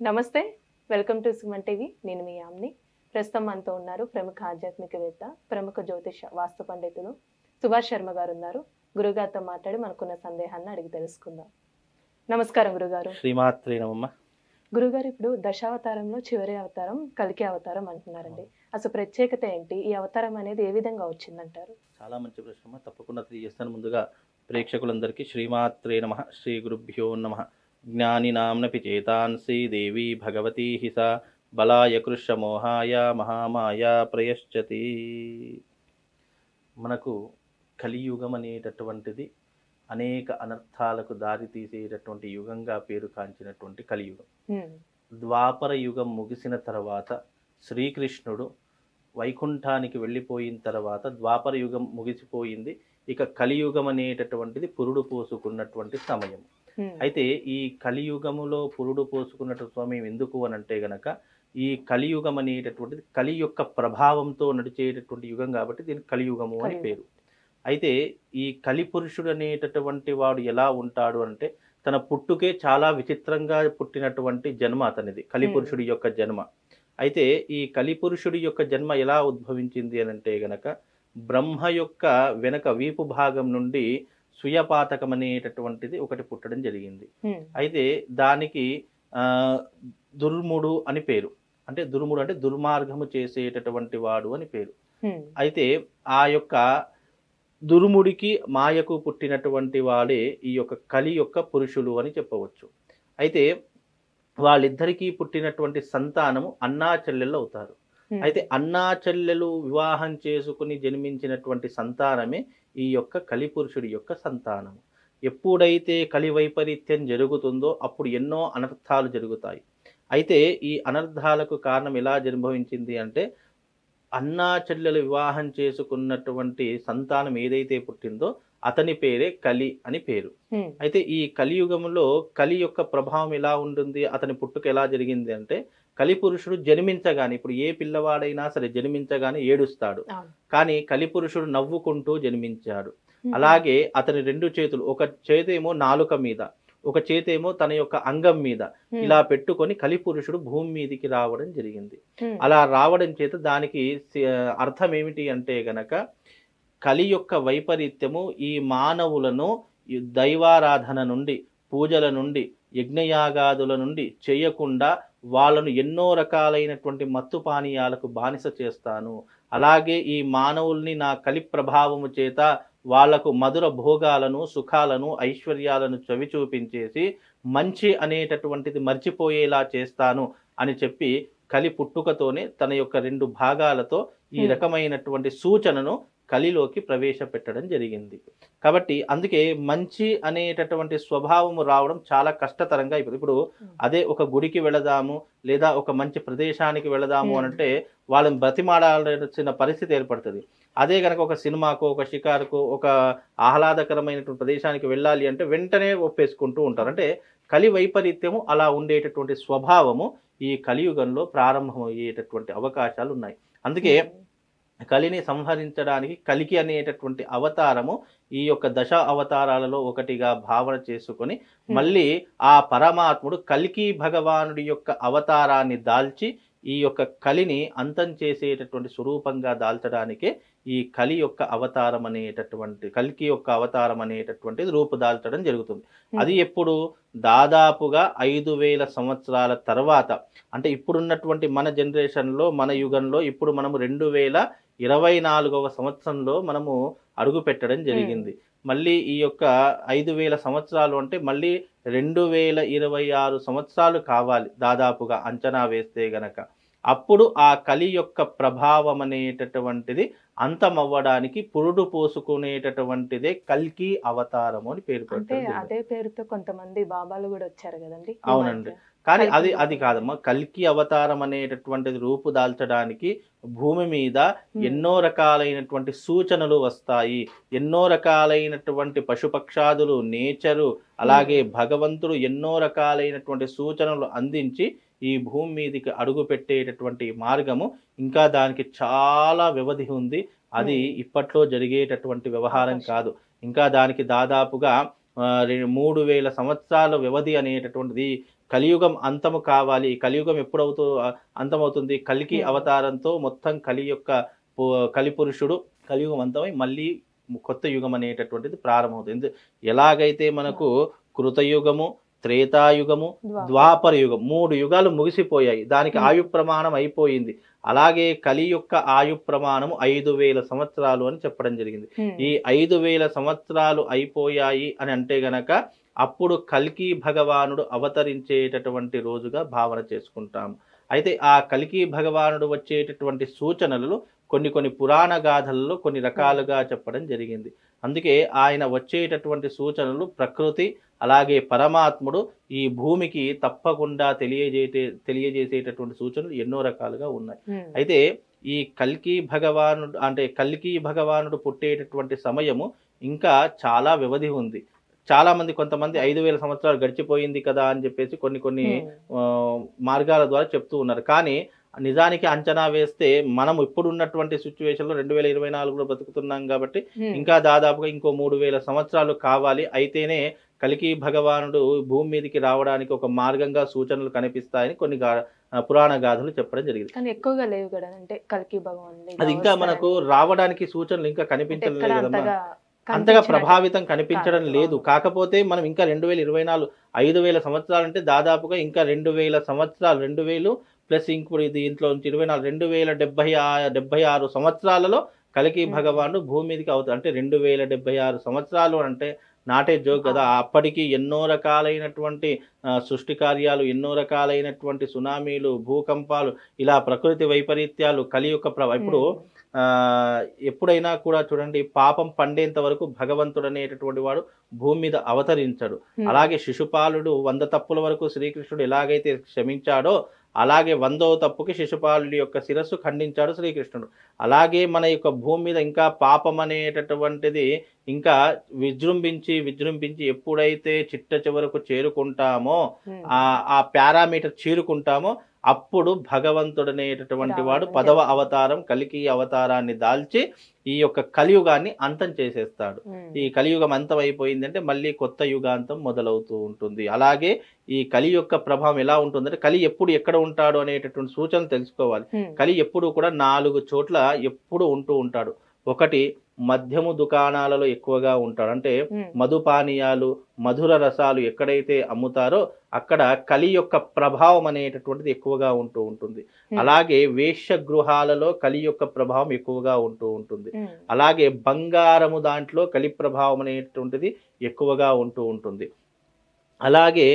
నమస్తే. Welcome to Suman TV. నేను మీ యామ్ని. ప్రస్తుతం మనతో ఉన్నారు ప్రముఖ ఆధ్యాత్మికవేత్త, ప్రముఖ జ్యోతిష వాస్తు పండితులు సుభాష్ శర్మ గారు ఉన్నారు. గురుగారితో మాట్లాడి మనకున్న సందేహాన్ని అడిగి తెలుసుకుందాం. నమస్కారం గురుగారు. శ్రీమాత్రే నమః. గురుగారు, ఇప్పుడు దశావతారంలో చివరి అవతారం కల్కి అవతారం అంటున్నారండి. అసలు ప్రత్యేకత ఏంటి? ఈ అవతారం అనేది ఏ విధంగా వచ్చిందంటారు? చాలా మంచి ప్రశ్న. తప్పకుండా తెలియజేస్తాను. ముందుగా ప్రేక్షకులందరికీ శ్రీమాత్రే నమః, శ్రీ గురుభ్యో నమః. జ్ఞానినాంనపి చేతాంసి దేవి భగవతీ హిస బలాయ కృష్ణమోహాయ మహామాయ ప్రయశ్చతి. మనకు కలియుగం అనేటటువంటిది అనేక అనర్థాలకు దారి తీసేటటువంటి యుగంగా పేరు కాంచినటువంటి కలియుగం. ద్వాపర యుగం ముగిసిన తర్వాత శ్రీకృష్ణుడు వైకుంఠానికి వెళ్ళిపోయిన తర్వాత ద్వాపర యుగం ముగిసిపోయింది. ఇక కలియుగం అనేటటువంటిది పురుడు పోసుకున్నటువంటి సమయం. అయితే ఈ కలియుగములో పురుడు పోసుకున్నటువంటి సమయం ఎందుకు అని అంటే గనక, ఈ కలియుగం అనేటటువంటిది కలి యొక్క ప్రభావంతో నడిచేటటువంటి యుగం కాబట్టి దీనికి కలియుగము అని పేరు. అయితే ఈ కలిపురుషుడు అనేటటువంటి వాడు ఎలా ఉంటాడు అంటే, తన పుట్టుకే చాలా విచిత్రంగా పుట్టినటువంటి జన్మ అతనిది, కలిపురుషుడి యొక్క జన్మ. అయితే ఈ కలిపురుషుడి యొక్క జన్మ ఎలా ఉద్భవించింది అని అంటే గనక, బ్రహ్మ యొక్క వెనక వీపు భాగం నుండి సుయపాతకం అనేటటువంటిది ఒకటి పుట్టడం జరిగింది. అయితే దానికి దుర్ముడు అని పేరు. అంటే దుర్ముడు అంటే దుర్మార్గము చేసేటటువంటి వాడు అని పేరు. అయితే ఆ యొక్క దుర్ముడికి మాయకు పుట్టినటువంటి వాడే ఈ యొక్క కలి యొక్క పురుషులు అని చెప్పవచ్చు. అయితే వాళ్ళిద్దరికీ పుట్టినటువంటి సంతానము అన్నా చెల్లెళ్ళు అవుతారు. అయితే అన్నా చెల్లెలు వివాహం చేసుకుని జన్మించినటువంటి సంతానమే ఈ యొక్క కలిపురుషుడి యొక్క సంతానము. ఎప్పుడైతే కలి వైపరీత్యం జరుగుతుందో అప్పుడు ఎన్నో అనర్థాలు జరుగుతాయి. అయితే ఈ అనర్థాలకు కారణం ఎలా జన్మవించింది అంటే, అన్నా చెల్లెలు వివాహం చేసుకున్నటువంటి సంతానం ఏదైతే పుట్టిందో అతని పేరే కలి అని పేరు. అయితే ఈ కలియుగంలో కలి యొక్క ప్రభావం ఎలా ఉంటుంది, అతని పుట్టుక ఎలా జరిగింది అంటే, కలిపురుషుడు జన్మించగానే, ఇప్పుడు ఏ పిల్లవాడైనా సరే జన్మించగానే ఏడుస్తాడు, కానీ కలిపురుషుడు నవ్వుకుంటూ జన్మించాడు. అలాగే అతని రెండు చేతులు, ఒక చేతేమో నాలుక మీద, ఒక చేతేమో తన యొక్క అంగం మీద ఇలా పెట్టుకొని కలిపురుషుడు భూమి మీదికి రావడం జరిగింది. అలా రావడం చేత దానికి అర్థం ఏమిటి అంటే గనక, కలి యొక్క వైపరీత్యము ఈ మానవులను దైవారాధన నుండి, పూజల నుండి, యజ్ఞయాగాదుల నుండి చేయకుండా వాళ్ళను ఎన్నో రకాలైనటువంటి మత్తు పానీయాలకు బానిస చేస్తాను. అలాగే ఈ మానవుల్ని నా కలి ప్రభావము చేత వాళ్లకు మధుర భోగాలను, సుఖాలను, ఐశ్వర్యాలను చవి చూపించేసి మంచి అనేటటువంటిది మర్చిపోయేలా చేస్తాను అని చెప్పి కలి పుట్టుకతోనే తన యొక్క రెండు భాగాలతో ఈ రకమైనటువంటి సూచనను కలిలోకి ప్రవేశపెట్టడం జరిగింది. కాబట్టి అందుకే మంచి అనేటటువంటి స్వభావము రావడం చాలా కష్టతరంగా అయిపోయింది. ఇప్పుడు అదే ఒక గుడికి వెళదాము లేదా ఒక మంచి ప్రదేశానికి వెళదాము అనంటే వాళ్ళని బ్రతిమాడాల్సిన పరిస్థితి ఏర్పడుతుంది. అదే కనుక ఒక సినిమాకు, ఒక షికారుకు, ఒక ఆహ్లాదకరమైనటువంటి ప్రదేశానికి వెళ్ళాలి అంటే వెంటనే ఒప్పేసుకుంటూ ఉంటారు. అంటే కలి వైపరీత్యము అలా ఉండేటటువంటి స్వభావము ఈ కలియుగంలో ప్రారంభమయ్యేటటువంటి అవకాశాలు ఉన్నాయి. అందుకే కలిని సంహరించడానికి కల్కి అనేటటువంటి అవతారము ఈ యొక్క దశ అవతారాలలో ఒకటిగా భావన చేసుకొని, మళ్ళీ ఆ పరమాత్ముడు కల్కి భగవానుడి యొక్క అవతారాన్ని దాల్చి ఈ యొక్క కలిని అంతం చేసేటటువంటి స్వరూపంగా దాల్చడానికే ఈ కలి యొక్క అవతారం అనేటటువంటి, కల్కి యొక్క అవతారం అనేటటువంటిది రూపుదాల్చడం జరుగుతుంది. అది ఎప్పుడు? దాదాపుగా 5000 సంవత్సరాల తర్వాత. అంటే ఇప్పుడున్నటువంటి మన జనరేషన్లో, మన యుగంలో ఇప్పుడు మనము 2024వ సంవత్సరంలో మనము అడుగు పెట్టడం జరిగింది. మళ్ళీ ఈ యొక్క 5000 సంవత్సరాలు అంటే మళ్ళీ 2026 సంవత్సరాలు కావాలి దాదాపుగా అంచనా వేస్తే గనక. అప్పుడు ఆ కలి యొక్క ప్రభావం అనేటటువంటిది అంతమవ్వడానికి పురుడు పోసుకునేటటువంటిదే కల్కి అవతారము అని పేరు పెట్టారు. అదే పేరుతో కొంతమంది బాబాలు కూడా వచ్చారు కదండి. అవునండి. కానీ అది కాదమ్మా. కల్కి అవతారం అనేటటువంటిది రూపుదాల్చడానికి భూమి మీద ఎన్నో రకాలైనటువంటి సూచనలు వస్తాయి. ఎన్నో రకాలైనటువంటి పశుపక్షాదులు, నేచరు, అలాగే భగవంతుడు ఎన్నో రకాలైనటువంటి సూచనలు అందించి ఈ భూమి మీదకి అడుగు పెట్టేటటువంటి మార్గము ఇంకా దానికి చాలా వ్యవధి ఉంది. అది ఇప్పట్లో జరిగేటటువంటి వ్యవహారం కాదు. ఇంకా దానికి దాదాపుగా 3000 సంవత్సరాల వ్యవధి అనేటటువంటిది కలియుగం అంతము కావాలి, కలియుగం ఎప్పుడవుతూ అంతమవుతుంది, కలికి అవతారంతో మొత్తం కలి పురుషుడు కలియుగం అంతమై మళ్ళీ కొత్త యుగం అనేటటువంటిది ప్రారంభమవుతుంది. ఎలాగైతే మనకు కృతయుగము, త్రేతాయుగము, ద్వాపర యుగం 3 యుగాలు ముగిసిపోయాయి, దానికి ఆయు ప్రమాణం అయిపోయింది. అలాగే కలి యొక్క ఆయు ప్రమాణము 5000 సంవత్సరాలు అని చెప్పడం జరిగింది. ఈ 5000 సంవత్సరాలు అయిపోయాయి అని అంటే గనక అప్పుడు కల్కి భగవానుడు అవతరించేటటువంటి రోజుగా భావన చేసుకుంటాము. అయితే ఆ కల్కి భగవానుడు వచ్చేటటువంటి సూచనలు కొన్ని పురాణ గాథలలో కొన్ని రకాలుగా చెప్పడం జరిగింది. అందుకే ఆయన వచ్చేటటువంటి సూచనలు ప్రకృతి అలాగే పరమాత్ముడు ఈ భూమికి తప్పకుండా తెలియజేసేటటువంటి సూచనలు ఎన్నో రకాలుగా ఉన్నాయి. అయితే ఈ కల్కి భగవానుడు పుట్టేటటువంటి సమయము ఇంకా చాలా వ్యవధి ఉంది. చాలా మంది కొంతమంది 5000 సంవత్సరాలు గడిచిపోయింది కదా అని చెప్పేసి కొన్ని మార్గాల ద్వారా చెప్తూ ఉన్నారు. కానీ నిజానికి అంచనా వేస్తే మనం ఇప్పుడు ఉన్నటువంటి సిచ్యువేషన్లో 2024లో బతుకుతున్నాం కాబట్టి ఇంకా దాదాపుగా ఇంకో 3000 సంవత్సరాలు కావాలి. అయితేనే కల్కి భగవానుడు భూమి మీదకి రావడానికి ఒక మార్గంగా సూచనలు కనిపిస్తాయని కొన్ని పురాణ గాథలు చెప్పడం జరిగింది. కానీ ఎక్కువగా లేవు కదా, అంటే కల్కి భగవానుడు అది ఇంకా మనకు రావడానికి సూచనలు ఇంకా కనిపించలేదు కదమ్మా, అంతగా ప్రభావితం కనిపించడం లేదు. కాకపోతే మనం ఇంకా 2024 5000 సంవత్సరాలు అంటే దాదాపుగా ఇంకా 2000 సంవత్సరాలు, 2000 ప్లస్ ఇప్పుడు దీంట్లో 24 2076 సంవత్సరాలలో కల్కి భగవానుడు భూమి మీదకి అవుతాడు. అంటే 2076 సంవత్సరాలు అంటే నాటే జోక్ కదా. అప్పటికి ఎన్నో రకాలైనటువంటి సృష్టి కార్యాలు, ఎన్నో రకాలైనటువంటి సునామీలు, భూకంపాలు, ఇలా ప్రకృతి వైపరీత్యాలు, కలి యొక్క ఇప్పుడు ఎప్పుడైనా కూడా చూడండి, పాపం పండేంత వరకు భగవంతుడు అనేటటువంటి వాడు భూమి మీద అవతరించాడు. అలాగే శిశుపాలుడు 100 తప్పుల వరకు శ్రీకృష్ణుడు ఎలాగైతే క్షమించాడో అలాగే 100వ తప్పుకి శిశుపాలుడి యొక్క శిరస్సు ఖండించాడు శ్రీకృష్ణుడు. అలాగే మన యొక్క భూమి మీద ఇంకా పాపం అనేటటువంటిది ఇంకా విజృంభించి ఎప్పుడైతే చిట్ట చివరకు చేరుకుంటామో, ఆ పారామీటర్ చేరుకుంటామో అప్పుడు భగవంతుడు అనేటటువంటి వాడు 10వ అవతారం కల్కి అవతారాన్ని దాల్చి ఈ యొక్క కలియుగాన్ని అంతం చేసేస్తాడు. ఈ కలియుగం అంతం అయిపోయిందంటే మళ్ళీ కొత్త యుగాంతం మొదలవుతూ ఉంటుంది. అలాగే ఈ కలి యొక్క ప్రభావం ఎలా ఉంటుందంటే, కలి ఎప్పుడు ఎక్కడ ఉంటాడు అనేటటువంటి సూచనలు తెలుసుకోవాలి. కలి ఎప్పుడు కూడా 4 చోట్ల ఎప్పుడు ఉంటూ ఉంటాడు. ఒకటి, మద్యము దుకాణాలలో ఎక్కువగా ఉంటాడు. అంటే మధుపానీయాలు, మధుర రసాలు ఎక్కడైతే అమ్ముతారో అక్కడ కలి యొక్క ప్రభావం అనేటటువంటిది ఎక్కువగా ఉంటూ ఉంటుంది. అలాగే వేశ్య గృహాలలో కలి యొక్క ప్రభావం ఎక్కువగా ఉంటూ ఉంటుంది. అలాగే బంగారము దాంట్లో కలి ప్రభావం అనేటటువంటిది ఎక్కువగా ఉంటూ ఉంటుంది. అలాగే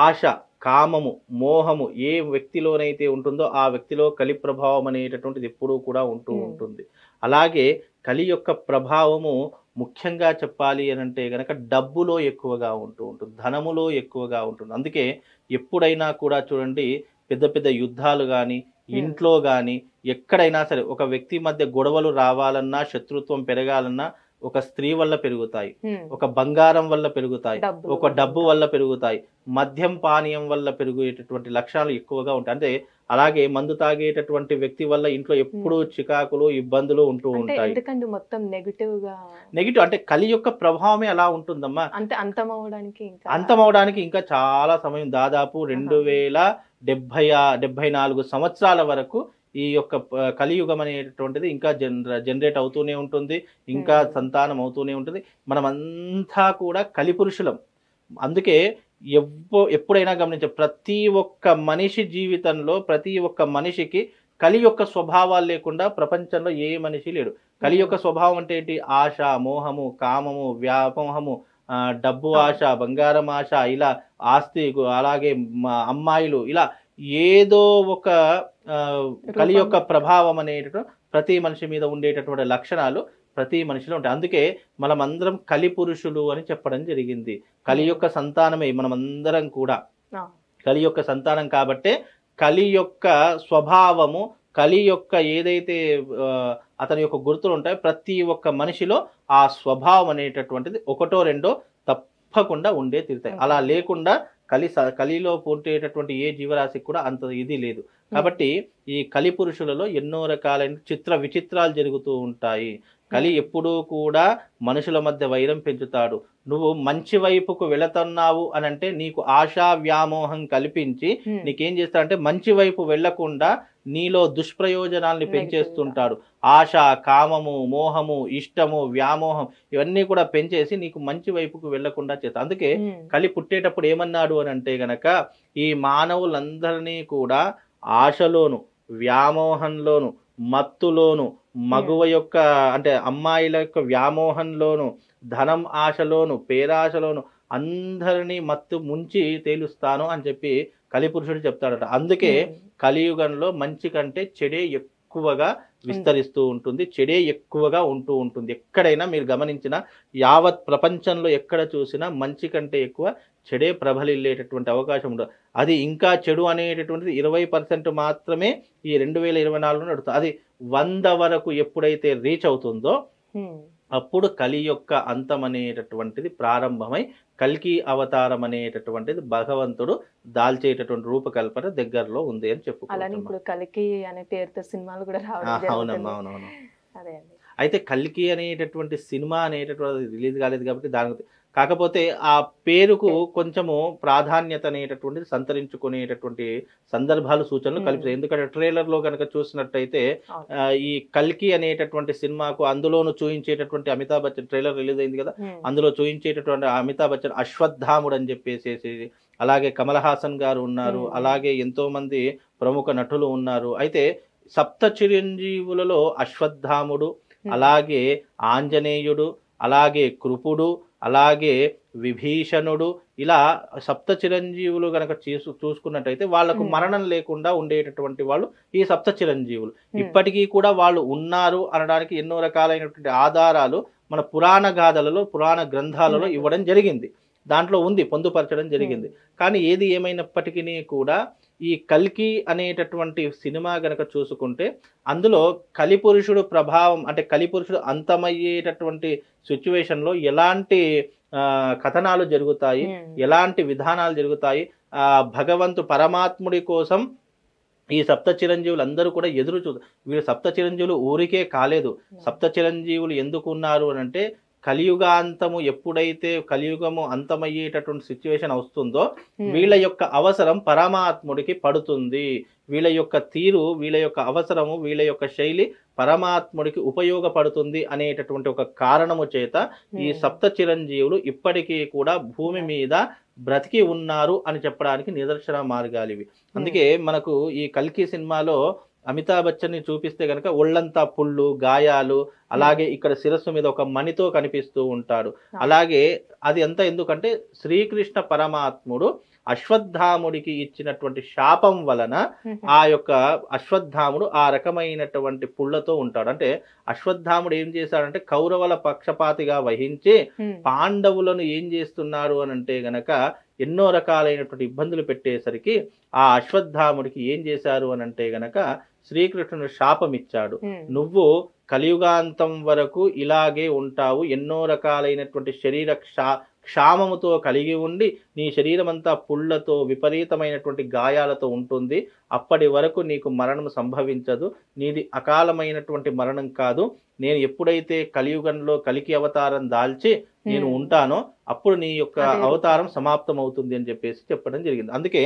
ఆశ, కామము, మోహము ఏ వ్యక్తిలోనైతే ఉంటుందో ఆ వ్యక్తిలో కలి ప్రభావం అనేటటువంటిది ఎప్పుడూ కూడా ఉంటూ ఉంటుంది. అలాగే కలి యొక్క ప్రభావము ముఖ్యంగా చెప్పాలి అని అంటే గనక డబ్బులో ఎక్కువగా ఉంటూ ఉంటుంది, ధనములో ఎక్కువగా ఉంటుంది. అందుకే ఎప్పుడైనా కూడా చూడండి, పెద్ద పెద్ద యుద్ధాలు కానీ, ఇంట్లో కానీ, ఎక్కడైనా సరే ఒక వ్యక్తి మధ్య గొడవలు రావాలన్నా, శత్రుత్వం పెరగాలన్నా ఒక స్త్రీ వల్ల పెరుగుతాయి, ఒక బంగారం వల్ల పెరుగుతాయి, ఒక డబ్బు వల్ల పెరుగుతాయి, మద్యం పానీయం వల్ల పెరిగేటటువంటి లక్షణాలు ఎక్కువగా ఉంటాయి. అంటే అలాగే మందు తాగేటటువంటి వ్యక్తి వల్ల ఇంట్లో ఎప్పుడూ చికాకులు, ఇబ్బందులు ఉంటూ ఉంటాయి. మొత్తం నెగిటివ్ అంటే కలి యొక్క ప్రభావమే అలా ఉంటుందమ్మా. అంటే అంతం అవడానికి ఇంకా చాలా సమయం, దాదాపు 2074 సంవత్సరాల వరకు ఈ యొక్క కలియుగం అనేటటువంటిది ఇంకా జనరేట్ అవుతూనే ఉంటుంది, ఇంకా సంతానం అవుతూనే ఉంటుంది. మనమంతా కూడా కలిపురుషులం. అందుకే ఎప్పుడైనా గమనించే ప్రతి ఒక్క మనిషి జీవితంలో ప్రతి ఒక్క మనిషికి కలి యొక్క స్వభావాలు లేకుండా ప్రపంచంలో ఏ మనిషి లేడు. కలి యొక్క స్వభావం అంటే ఏంటి? ఆశ, మోహము, కామము, వ్యామోహము, డబ్బు ఆశ, బంగారం ఆశ, ఇలా ఆస్తి, అలాగే అమ్మాయిలు, ఇలా ఏదో ఒక కలి యొక్క ప్రభావం అనేటటువంటి ప్రతి మనిషి మీద ఉండేటటువంటి లక్షణాలు ప్రతి మనిషిలో ఉంటాయి. అందుకే మనమందరం కలి పురుషులు అని చెప్పడం జరిగింది. కలి యొక్క సంతానమే మనమందరం కూడా కలి యొక్క సంతానం. కాబట్టే కలి యొక్క స్వభావము, కలి యొక్క ఏదైతే అతని యొక్క గుర్తులు ఉంటాయో ప్రతి ఒక్క మనిషిలో ఆ స్వభావం అనేటటువంటిది ఒకటో రెండో తప్పకుండా ఉండే తీరుతాయి. అలా లేకుండా కలిలో పుట్టేటటువంటి ఏ జీవరాశికి కూడా అంత ఇది లేదు. కాబట్టి ఈ కలి పురుషులలో ఎన్నో రకాలైన విచిత్రాలు జరుగుతూ ఉంటాయి. కలి ఎప్పుడూ కూడా మనుషుల మధ్య వైరం పెంచుతాడు. నువ్వు మంచి వైపుకు వెళుతున్నావు అని అంటే నీకు ఆశా వ్యామోహం కల్పించి నీకేం చేస్తాడంటే మంచి వైపు వెళ్లకుండా నీలో దుష్ప్రయోజనాల్ని పెంచేస్తుంటాడు. ఆశ, కామము, మోహము, ఇష్టము, వ్యామోహం ఇవన్నీ కూడా పెంచేసి నీకు మంచి వైపుకు వెళ్లకుండా చేస్తాడు. అందుకే కలి పుట్టేటప్పుడు ఏమన్నాడు అని అంటే గనక ఈ మానవులందరినీ కూడా ఆశలోను, వ్యామోహంలోను, మత్తులోను, మగువ యొక్క అంటే అమ్మాయిల యొక్క వ్యామోహంలోను, ధనం ఆశలోను, పేరాశలోను అందరినీ మత్తు ముంచి తేలుస్తాను అని చెప్పి కలిపురుషుడు చెప్తాడట. అందుకే కలియుగంలో మంచి కంటే చెడే ఎక్కువగా విస్తరిస్తూ ఉంటుంది, చెడే ఎక్కువగా ఉంటూ ఉంటుంది. ఎక్కడైనా మీరు గమనించిన యావత్ ప్రపంచంలో ఎక్కడ చూసినా మంచి కంటే ఎక్కువ చెడే ప్రబలిల్లేటటువంటి అవకాశం ఉండదు. అది ఇంకా చెడు అనేటటువంటిది 20% మాత్రమే ఈ 2024లో నడుస్తుంది. అది 100 వరకు ఎప్పుడైతే రీచ్ అవుతుందో అప్పుడు కలి యొక్క అంతం అనేటటువంటిది ప్రారంభమై కల్కి అవతారం అనేటటువంటిది భగవంతుడు దాల్చేటటువంటి రూపకల్పన దగ్గరలో ఉంది అని అలానే ఇప్పుడు కలికి అనే పేరుతో సినిమాలు కూడా రావడం. అవునవును. అదే అండి. అయితే కల్కి అనేటటువంటి సినిమా అనేటటువంటి రిలీజ్ కాలేదు కాబట్టి దానికి కాకపోతే ఆ పేరుకు కొంచెము ప్రాధాన్యత అనేటటువంటిది సంతరించుకునేటటువంటి సందర్భాలు సూచనలు కల్పిస్తాయి. ఎందుకంటే ట్రైలర్లో కనుక చూసినట్టయితే ఈ కల్కి అనేటటువంటి సినిమాకు అందులోనూ చూపించేటటువంటి అమితాబ్ బచ్చన్ ట్రైలర్ రిలీజ్ అయింది కదా, అందులో చూపించేటటువంటి అమితాబ్ బచ్చన్ అశ్వత్థాముడు అని చెప్పేసి, అలాగే కమల్ హాసన్ గారు ఉన్నారు, అలాగే ఎంతో మంది ప్రముఖ నటులు ఉన్నారు. అయితే సప్త చిరంజీవులలో అశ్వత్థాముడు, అలాగే ఆంజనేయుడు, అలాగే కృపుడు, అలాగే విభీషణుడు, ఇలా సప్త చిరంజీవులు గనక చూసుకున్నట్టయితే వాళ్లకు మరణం లేకుండా ఉండేటటువంటి వాళ్ళు ఈ సప్త చిరంజీవులు. ఇప్పటికీ కూడా వాళ్ళు ఉన్నారు అనడానికి ఎన్నో రకాలైనటువంటి ఆధారాలు మన పురాణ గాథలలో, పురాణ గ్రంథాలలో ఇవ్వడం జరిగింది. దాంట్లో ఉంది, పొందుపరచడం జరిగింది. కానీ ఏది ఏమైనప్పటికీ కూడా ఈ కల్కి అనేటటువంటి సినిమా గనక చూసుకుంటే అందులో కలిపురుషుడు ప్రభావం అంటే కలిపురుషుడు అంతమయ్యేటటువంటి సిచ్యువేషన్లో ఎలాంటి కథనాలు జరుగుతాయి, ఎలాంటి విధానాలు జరుగుతాయి, భగవంతు పరమాత్ముడి కోసం ఈ సప్త చిరంజీవులు అందరూ కూడా ఎదురు వీళ్ళు సప్త చిరంజీవులు ఊరికే కాలేదు. సప్త చిరంజీవులు ఎందుకు ఉన్నారు అని అంటే కలియుగాంతము ఎప్పుడైతే కలియుగము అంతమయ్యేటటువంటి సిచ్యువేషన్ వస్తుందో వీళ్ళ యొక్క అవసరం పరమాత్ముడికి పడుతుంది. వీళ్ళ యొక్క తీరు, వీళ్ళ యొక్క అవసరము, వీళ్ళ యొక్క శైలి పరమాత్ముడికి ఉపయోగపడుతుంది అనేటటువంటి ఒక కారణము చేత ఈ సప్త చిరంజీవులు ఇప్పటికీ కూడా భూమి మీద బ్రతికి ఉన్నారు అని చెప్పడానికి నిదర్శన మార్గాలు ఇవి. అందుకే మనకు ఈ కల్కి సినిమాలో అమితాబ్ బచ్చన్ని చూపిస్తే గనక ఒళ్ళంతా పుళ్ళు, గాయాలు, అలాగే ఇక్కడ శిరస్సు మీద ఒక మణితో కనిపిస్తూ ఉంటాడు. అలాగే అది అంతా ఎందుకంటే శ్రీకృష్ణ పరమాత్ముడు అశ్వత్థాముడికి ఇచ్చినటువంటి శాపం వలన ఆ యొక్క అశ్వత్థాముడు ఆ రకమైనటువంటి పుళ్ళతో ఉంటాడు. అంటే అశ్వత్థాముడు ఏం చేశాడంటే కౌరవుల పక్షపాతిగా వహించి పాండవులను ఏం చేస్తున్నారు అని అంటే గనక ఎన్నో రకాలైనటువంటి ఇబ్బందులు పెట్టేసరికి ఆ అశ్వత్థాముడికి ఏం చేశారు అని అంటే గనక శ్రీకృష్ణుడు శాపం ఇచ్చాడు. నువ్వు కలియుగాంతం వరకు ఇలాగే ఉంటావు, ఎన్నో రకాలైనటువంటి శరీర క్షామముతో కలిగి ఉండి నీ శరీరం అంతా పుళ్ళతో విపరీతమైనటువంటి గాయాలతో ఉంటుంది. అప్పటి వరకు నీకు మరణం సంభవించదు. నీది అకాలమైనటువంటి మరణం కాదు. నేను ఎప్పుడైతే కలియుగంలో కలికి అవతారం దాల్చి నేను ఉంటానో అప్పుడు నీ యొక్క అవతారం సమాప్తం అవుతుంది అని చెప్పేసి చెప్పడం జరిగింది. అందుకే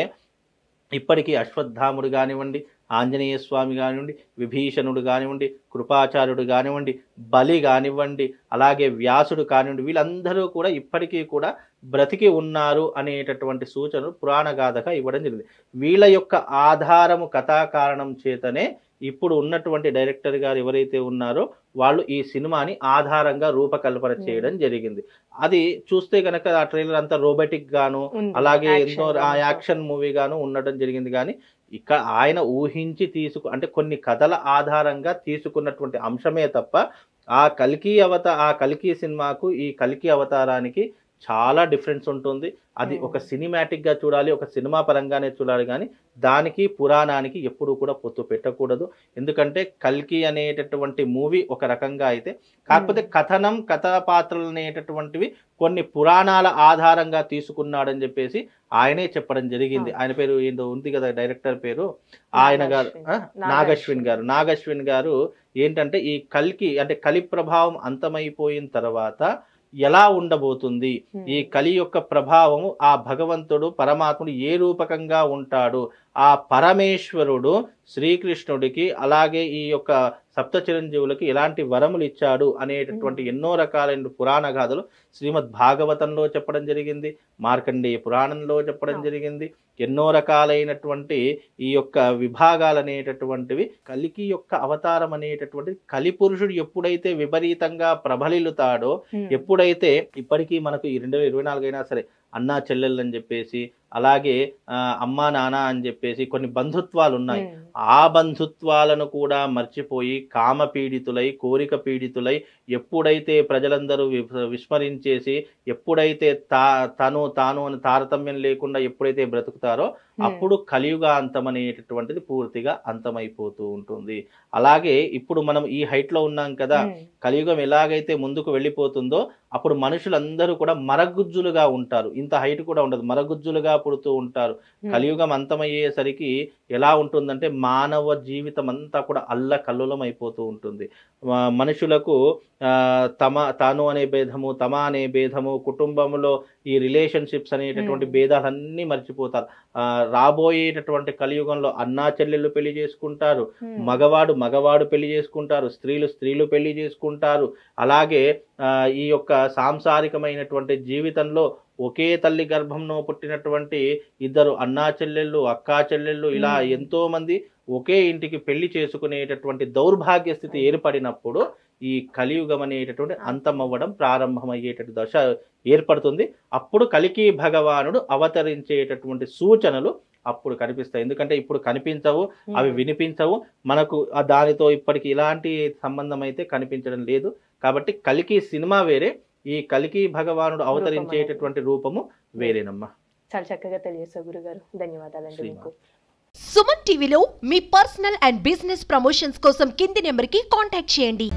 ఇప్పటికీ అశ్వత్థాముడు కానివ్వండి, ఆంజనేయ స్వామి కానివ్వండి, విభీషణుడు కానివ్వండి, కృపాచార్యుడు కానివ్వండి, బలి కానివ్వండి, అలాగే వ్యాసుడు కానివ్వండి, వీళ్ళందరూ కూడా ఇప్పటికీ కూడా బ్రతికి ఉన్నారు అనేటటువంటి సూచనలు పురాణ గాథగా ఇవ్వడం జరిగింది. వీళ్ళ యొక్క ఆధారము కథాకారణం చేతనే ఇప్పుడు ఉన్నటువంటి డైరెక్టర్ గారు ఎవరైతే ఉన్నారో వాళ్ళు ఈ సినిమాని ఆధారంగా రూపకల్పన చేయడం జరిగింది. అది చూస్తే కనుక ఆ ట్రైలర్ అంతా రోబోటిక్ గాను, అలాగే ఎన్నో యాక్షన్ మూవీ గాను ఉండడం జరిగింది. కానీ ఇక్కడ ఆయన ఊహించి అంటే కొన్ని కథల ఆధారంగా తీసుకున్నటువంటి అంశమే తప్ప ఆ కల్కి సినిమాకు, ఈ కల్కి అవతారానికి చాలా డిఫరెన్స్ ఉంటుంది. అది ఒక సినిమాటిక్ గా చూడాలి, ఒక సినిమా పరంగానే చూడాలి, కానీ దానికి పురాణానికి ఎప్పుడు కూడా పొత్తు పెట్టకూడదు. ఎందుకంటే కల్కి అనేటటువంటి మూవీ ఒక రకంగా అయితే, కాకపోతే కథనం కథా పాత్రలు అనేటటువంటివి కొన్ని పురాణాల ఆధారంగా తీసుకున్నాడని చెప్పేసి ఆయనే చెప్పడం జరిగింది. ఆయన పేరు ఏంటో ఉంది కదా, డైరెక్టర్ పేరు, ఆయన గారు నాగశ్విన్ గారు ఏంటంటే ఈ కల్కి అంటే కలి ప్రభావం అంతమైపోయిన తర్వాత ఎలా ఉండబోతుంది, ఈ కలి యొక్క ప్రభావము, ఆ భగవంతుడు పరమాత్ముడు ఏ రూపకంగా ఉంటాడు, ఆ పరమేశ్వరుడు శ్రీకృష్ణుడికి అలాగే ఈ యొక్క సప్త చిరంజీవులకి ఎలాంటి వరములు ఇచ్చాడు అనేటటువంటి ఎన్నో రకాలైన పురాణ గాథలు శ్రీమద్ భాగవతంలో చెప్పడం జరిగింది, మార్కండేయ పురాణంలో చెప్పడం జరిగింది. ఎన్నో రకాలైనటువంటి ఈ యొక్క విభాగాలు అనేటటువంటివి, కలికి యొక్క అవతారం అనేటటువంటి కలి పురుషుడు ఎప్పుడైతే విపరీతంగా ప్రబలిల్లుతాడో, ఎప్పుడైతే ఇప్పటికీ మనకు ఈ 2024 అయినా సరే అన్నా చెల్లెళ్ళు అని చెప్పేసి, అలాగే అమ్మా నాన్న అని చెప్పేసి కొన్ని బంధుత్వాలు ఉన్నాయి. ఆ బంధుత్వాలను కూడా మర్చిపోయి కామ పీడితులై, కోరిక పీడితులై ఎప్పుడైతే ప్రజలందరూ విస్మరించేసి, ఎప్పుడైతే తాను అని తారతమ్యం లేకుండా ఎప్పుడైతే బ్రతుకుతారో అప్పుడు కలియుగ అంతం అనేటటువంటిది పూర్తిగా అంతమైపోతూ ఉంటుంది. అలాగే ఇప్పుడు మనం ఈ హైట్ లో ఉన్నాం కదా, కలియుగం ఎలాగైతే ముందుకు వెళ్ళిపోతుందో అప్పుడు మనుషులందరూ కూడా మరగుజ్జులుగా ఉంటారు. ఇంత హైట్ కూడా ఉండదు, మరగుజ్జులుగా పుడుతూ ఉంటారు. కలియుగం అంతమయ్యేసరికి ఎలా ఉంటుందంటే మానవ జీవితం అంతా కూడా అల్లకల్లోలం అయిపోతూ ఉంటుంది. మనుషులకు తాను అనే భేదము, తమ అనే భేదము, కుటుంబంలో ఈ రిలేషన్షిప్స్ అనేటటువంటి భేదాలన్నీ మర్చిపోతారు. రాబోయేటటువంటి కలియుగంలో అన్నా చెల్లెళ్ళు పెళ్లి చేసుకుంటారు, మగవాడు పెళ్లి చేసుకుంటారు, స్త్రీలు పెళ్లి చేసుకుంటారు. అలాగే ఈ యొక్క సాంసారికమైనటువంటి జీవితంలో ఒకే తల్లి గర్భంలో పుట్టినటువంటి ఇద్దరు అన్నా చెల్లెళ్ళు, అక్కా చెల్లెళ్ళు, ఇలా ఎంతో మంది ఒకే ఇంటికి పెళ్లి చేసుకునేటటువంటి దౌర్భాగ్య స్థితి ఏర్పడినప్పుడు ఈ కలియుగం అనేటటువంటి అంతమవ్వడం ప్రారంభమయ్యేటటువంటి దశ ఏర్పడుతుంది. అప్పుడు కలికి భగవానుడు అవతరించేటటువంటి సూచనలు అప్పుడు కనిపిస్తాయి. ఎందుకంటే ఇప్పుడు కనిపించవు, అవి వినిపించవు, మనకు దానితో ఇప్పటికి ఇలాంటి సంబంధం అయితే కనిపించడం లేదు. కాబట్టి కలికి సినిమా వేరే, ఈ కలికి భగవానుడు అవతరించేటటువంటి రూపము వేరేనమ్మా. చాలా చక్కగా తెలియజేశారు గురుగారు, ధన్యవాదాలండి మీకు. సుమన్ టీవీలో మీ పర్సనల్ అండ్ బిజినెస్ ప్రమోషన్స్ కోసం కింది నెంబర్కి కాంటాక్ట్ చేయండి.